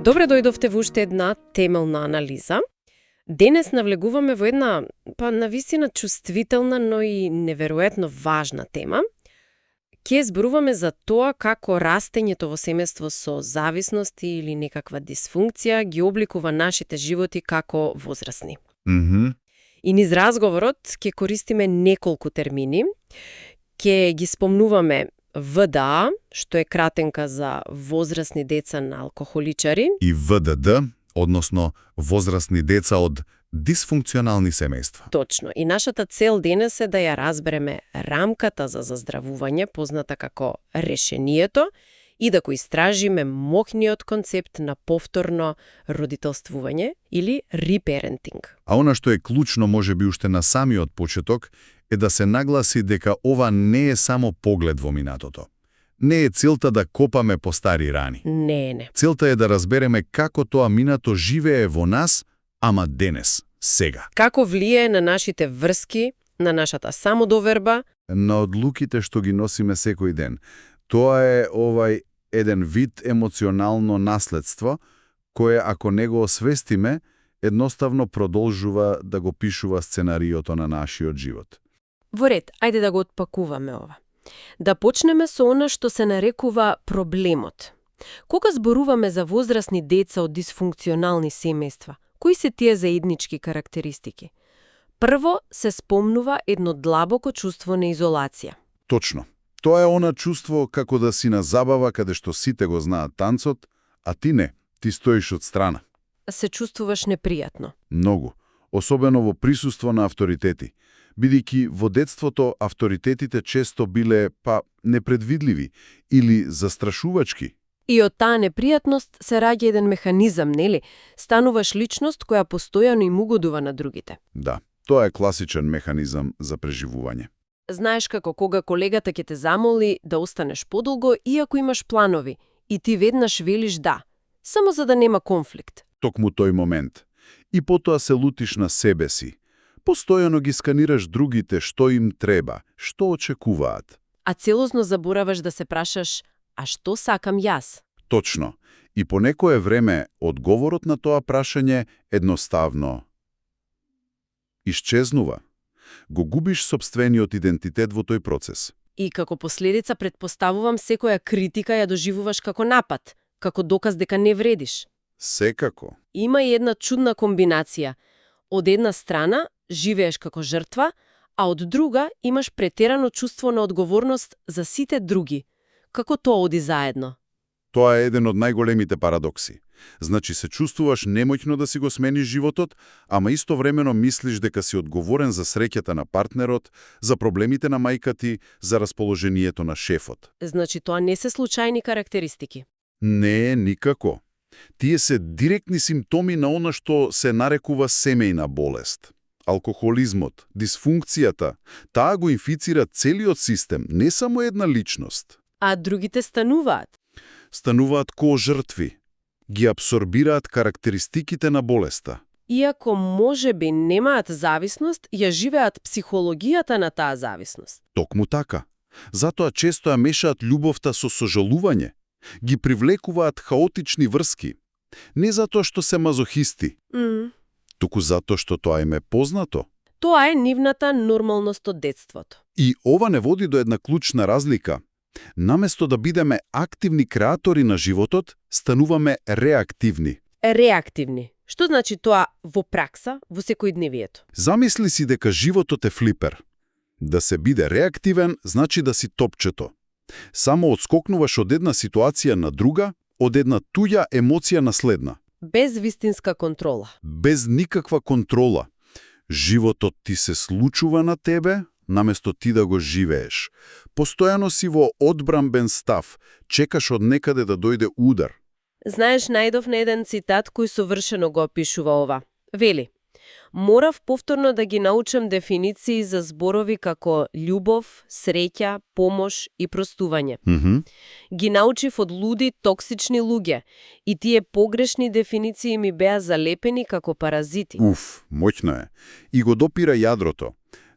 Добре дојдовте во уште една темелна анализа. Денес навлегуваме во една, навистина чувствителна, но и неверојатно важна тема. Ке зборуваме за тоа како растењето во семејство со зависности или некаква дисфункција ги обликува нашите животи како возрастни. И низ разговорот ќе користиме неколку термини. Ќе ги спомнуваме ВДА, што е кратенка за возрастни деца на алкохоличари. И ВДД, односно возрастни деца од дисфункционални семејства. Точно. И нашата цел денес е да ја разбереме рамката за заздравување, позната како решението, и да го истражиме мокниот концепт на повторно родителствување или репарентинг. А она што е клучно можеби уште на самиот почеток е да се нагласи дека ова не е само поглед во минатото. Не е целта да копаме по стари рани. Не. Целта е да разбереме како тоа минато живее во нас, ама денес, сега. Како влијае на нашите врски, на нашата самодоверба, на одлуките што ги носиме секој ден. Тоа е еден вид емоционално наследство, кое ако не го освестиме, едноставно продолжува да го пишува сценариото на нашиот живот. Во ред, ајде да го отпакуваме ова. Да почнеме со она што се нарекува проблемот. Кога зборуваме за возрастни деца од дисфункционални семејства, кои се тие заеднички карактеристики? Прво се спомнува едно длабоко чувство на изолација. Точно. Тоа е она чувство како да си на забава каде што сите го знаат танцот, а ти не, ти стоиш од страна. Се чувствуваш непријатно. Многу, особено во присуство на авторитети, бидејќи во детството авторитетите често биле непредвидливи или застрашувачки. И од таа непријатност се раѓа еден механизам, нели? Стануваш личност која постојано им угодува на другите. Да, тоа е класичен механизам за преживување. Знаеш како кога колегата ќе те замоли да останеш подолго, иако имаш планови, и ти веднаш велиш да, само за да нема конфликт. Токму тој момент. И потоа се лутиш на себе си. Постојано ги сканираш другите што им треба, што очекуваат. А целосно забораваш да се прашаш, а што сакам јас? Точно. И по некое време одговорот на тоа прашање едноставно исчезнува. Го губиш сопствениот идентитет во тој процес. И како последица претпоставувам секоја критика ја доживуваш како напад, како доказ дека не вредиш. Секако. Има и една чудна комбинација. Од една страна живееш како жртва, а од друга имаш претерано чувство на одговорност за сите други. Како тоа оди заедно? Тоа е еден од најголемите парадокси. Значи се чувствуваш немоќно да си го смениш животот, ама истовремено мислиш дека си одговорен за среќата на партнерот, за проблемите на мајка ти, за расположението на шефот. Значи тоа не се случајни карактеристики? Не, никако. Тие се директни симптоми на она што се нарекува семејна болест. Алкохолизмот, дисфункцијата, таа го инфицира целиот систем, не само една личност. А другите стануваат? Стануваат ко жртви. Ги абсорбираат карактеристиките на болеста. Иако можеби немаат зависност, ја живеат психологијата на таа зависност. Токму така. Затоа често ја мешаат љубовта со сожалување. Ги привлекуваат хаотични врски. Не затоа што се мазохисти, туку затоа што тоа им е познато. Тоа е нивната нормалност од детството. И ова не води до една клучна разлика. Наместо да бидеме активни креатори на животот, стануваме реактивни. Реактивни. Што значи тоа во пракса, во секојдневието? Замисли си дека животот е флипер. Да се биде реактивен значи да си топчето. Само одскокнуваш од една ситуација на друга, од една туѓа емоција на следна. Без вистинска контрола. Без никаква контрола. Животот ти се случува на тебе, наместо ти да го живееш. Постојано си во одбрамбен став, чекаш од некаде да дојде удар. Знаеш, најдов на еден цитат кој совршено го опишува ова. Вели: морав повторно да ги научам дефиниции за зборови како љубов, среќа, помош и простување. Ги научив од луди, токсични луѓе и тие погрешни дефиниции ми беа залепени како паразити. Моќно е. И го допира јадрото.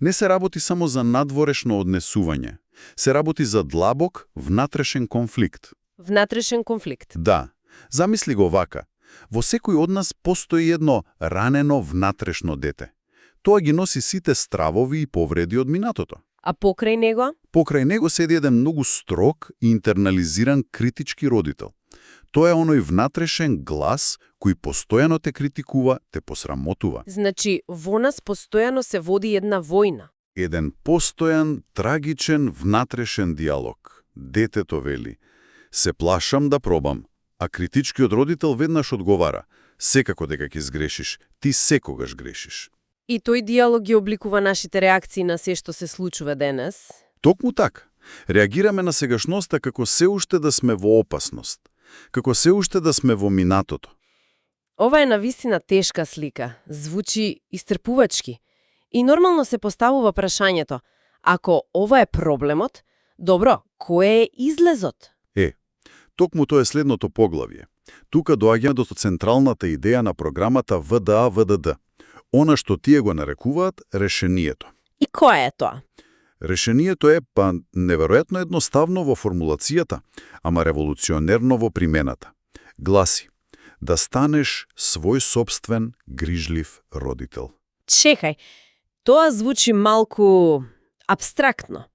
Не се работи само за надворешно однесување. Се работи за длабок, внатрешен конфликт. Внатрешен конфликт. Да, замисли го вака. Во секој од нас постои едно ранено внатрешно дете. Тоа ги носи сите стравови и повреди од минатото. А покрај него? Покрај него седи еден многу строг и интернализиран критички родител. Тоа е оној внатрешен глас кој постојано те критикува, те посрамотува. Значи, во нас постојано се води една војна. Еден постојан, трагичен, внатрешен диалог. Детето вели: се плашам да пробам, а критичкиот родител веднаш одговара: секако дека ќе сгрешиш, ти секогаш грешиш. И тој диалог ги обликува нашите реакции на се што се случува денес. Токму така. Реагираме на сегашноста како се уште да сме во опасност, како се уште да сме во минатото. Ова е навистина тешка слика, звучи истрпувачки. И нормално се поставува прашањето: ако ова е проблемот, добро, кој е излезот? Токму тоа е следното поглавје. Тука доаѓаме до централната идеја на програмата ВДА-ВДД. Она што тие го нарекуваат решението. И кој е тоа? Решението е, неверојатно едноставно во формулацијата, ама револуционерно во примената. Гласи: да станеш свој собствен грижлив родител. Чекај, тоа звучи малку абстрактно.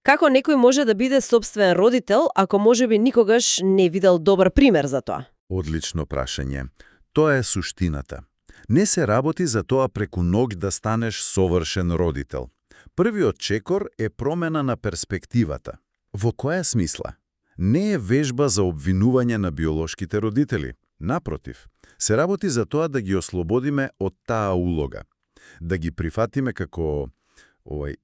Како некој може да биде собствен родител, ако можеби никогаш не видел добар пример за тоа? Одлично прашање. Тоа е суштината. Не се работи за тоа преку ноќ да станеш совршен родител. Првиот чекор е промена на перспективата. Во која смисла? Не е вежба за обвинување на биолошките родители. Напротив, се работи за тоа да ги ослободиме од таа улога. Да ги прифатиме како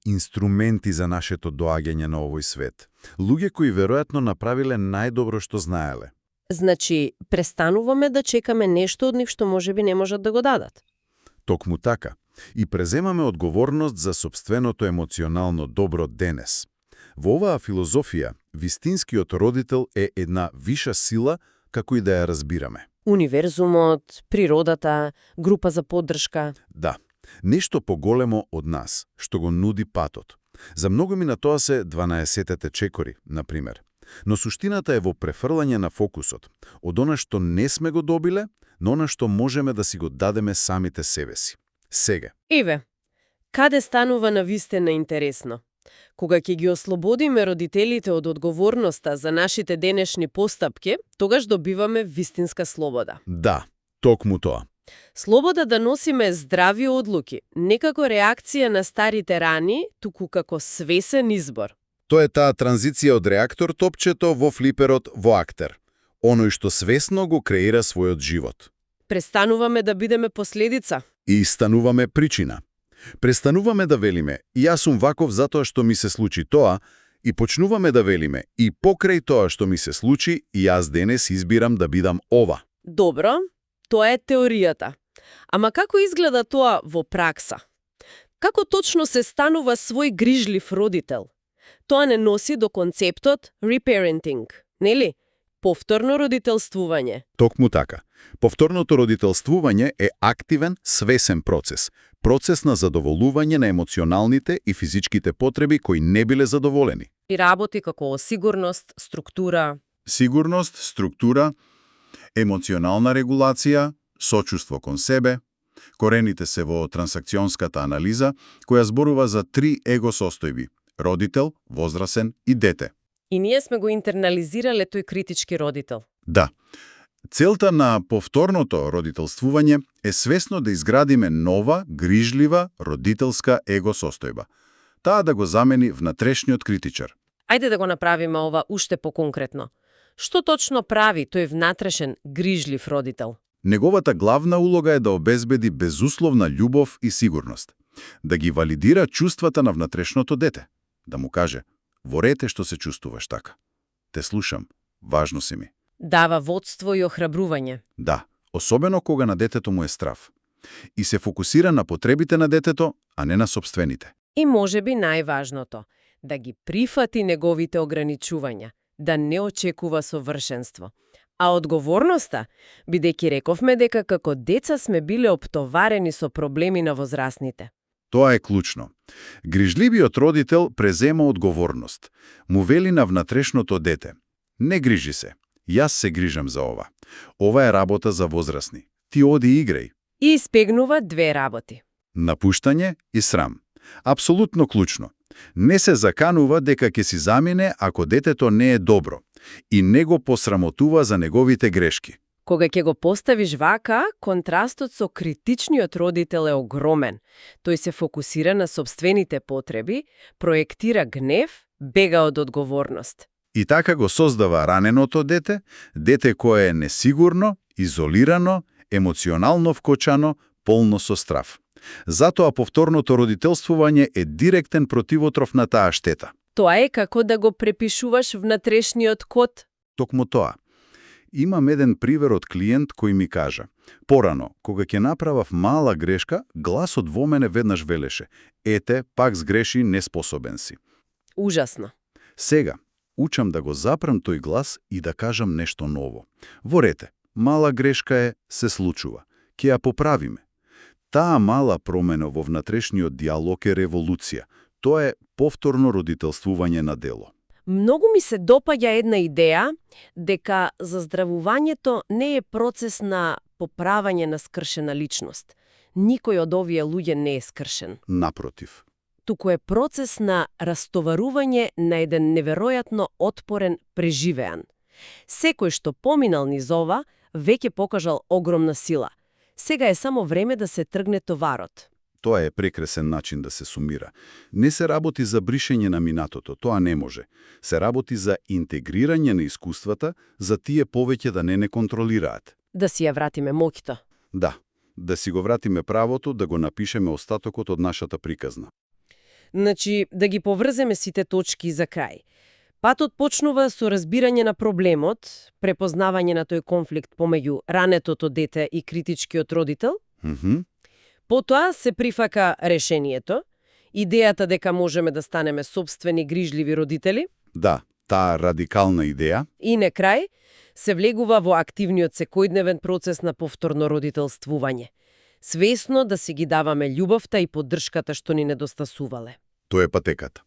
инструменти за нашето доаѓање на овој свет. Луѓе кои веројатно направиле најдобро што знаеле. Значи, престануваме да чекаме нешто од нив што можеби не можат да го дадат. Токму така. И преземаме одговорност за собственото емоционално добро денес. Во оваа филозофија, вистинскиот родител е една виша сила, како и да ја разбираме. Универзумот, природата, група за поддршка. Да, нешто поголемо од нас, што го нуди патот. За многуми на тоа се 12-тете чекори, например. Но суштината е во префрлање на фокусот, од она што не сме го добиле, на она што можеме да си го дадеме самите себе си. Сега. Еве, каде станува навистина интересно? Кога ќе ги ослободиме родителите од одговорноста за нашите денешни постапки, тогаш добиваме вистинска слобода. Да, токму тоа. Слобода да носиме здрави одлуки, не како реакција на старите рани, туку како свесен избор. Тоа е таа транзиција од реактор топчето во флиперот во актер. Оној што свесно го креира својот живот. Престануваме да бидеме последица. И стануваме причина. Престануваме да велиме: јас сум ваков затоа што ми се случи тоа, и почнуваме да велиме: и покрај тоа што ми се случи, јас денес избирам да бидам ова. Добро, тоа е теоријата. Ама како изгледа тоа во пракса? Како точно се станува свој грижлив родител? Тоа не носи до концептот reparenting, нели? Повторно родителствување. Токму така. Повторното родителствување е активен, свесен процес. Процес на задоволување на емоционалните и физичките потреби кои не биле задоволени. И работи како сигурност, структура. Сигурност, структура, емоционална регулација, сочувство кон себе. Корените се во трансакционската анализа, која зборува за 3 его состојби: родител, возрасен и дете. И ние сме го интернализирале тој критички родител. Да. Целта на повторното родителствување е свесно да изградиме нова, грижлива, родителска его состојба. Таа да го замени внатрешниот критичар. Ајде да го направиме ова уште поконкретно. Што точно прави тој внатрешен, грижлив родител? Неговата главна улога е да обезбеди безусловна љубов и сигурност. Да ги валидира чувствата на внатрешното дете. Да му каже: во ред што се чувствуваш така. Те слушам, важно си ми. Дава водство и охрабрување. Да, особено кога на детето му е страв. И се фокусира на потребите на детето, а не на собствените. И можеби најважното, да ги прифати неговите ограничувања, да не очекува совршенство. А одговорноста, бидејќи рековме дека како деца сме биле оптоварени со проблеми на возрастните. Тоа е клучно. Грижливиот родител презема одговорност. Му вели на внатрешното дете: не грижи се, јас се грижам за ова. Ова е работа за возрасни. Ти оди играј. И испегнува две работи. Напуштање и срам. Апсолутно клучно. Не се заканува дека ќе си замине ако детето не е добро и не го посрамотува за неговите грешки. Кога ќе го поставиш вака, контрастот со критичниот родител е огромен. Тој се фокусира на сопствените потреби, проектира гнев, бега од одговорност. И така го создава раненото дете, дете кое е несигурно, изолирано, емоционално вкочано, полно со страв. Затоа повторното родителствување е директен противотров на таа штета. Тоа е како да го препишуваш внатрешниот код. Токму тоа. Имам еден привер од клиент кој ми кажа: порано, кога ќе направав мала грешка, гласот во мене веднаш велеше: ете, пак сгреши, неспособен си. Ужасно. Сега, учам да го запрам тој глас и да кажам нешто ново. Ворете, мала грешка е, се случува. Ке ја поправиме. Таа мала промена во внатрешниот диалог е револуција. Тоа е повторно родителствување на дело. Многу ми се допаѓа една идеја дека заздравувањето не е процес на поправање на скршена личност. Никој од овие луѓе не е скршен. Напротив. Туку е процес на растоварување на еден неверојатно отпорен преживеан. Секој што поминал низ ова, веќе покажал огромна сила. Сега е само време да се тргне товарот. Тоа е прекрасен начин да се сумира. Не се работи за бришење на минатото, тоа не може. Се работи за интегрирање на искуствата, за тие повеќе да не контролираат. Да си ја вратиме моќта. Да си го вратиме правото да го напишеме остатокот од нашата приказна. Значи, да ги поврземе сите точки за крај. Патот почнува со разбирање на проблемот, препознавање на тој конфликт помеѓу ранетото дете и критичкиот родител. Потоа се прифака решението, идејата дека можеме да станеме сопствени грижливи родители. Да, таа радикална идеја. И на крај се влегува во активниот секојдневен процес на повторно родителствување. Свесно да си ги даваме љубовта и поддршката што ни недостасувале. Тоа е патеката.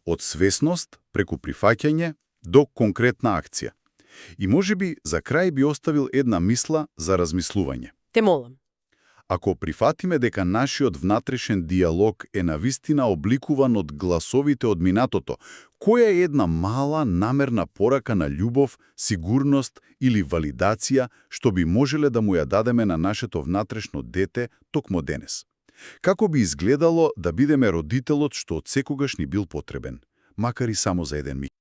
Од свесност, преку прифаќање, до конкретна акција. И можеби за крај би оставил една мисла за размислување. Те молам. Ако прифатиме дека нашиот внатрешен диалог е навистина обликуван од гласовите од минатото, која е една мала намерна порака на љубов, сигурност или валидација што би можеле да му ја дадеме на нашето внатрешно дете токму денес? Како би изгледало да бидеме родителот што од секогаш ни бил потребен, макар и само за еден миг?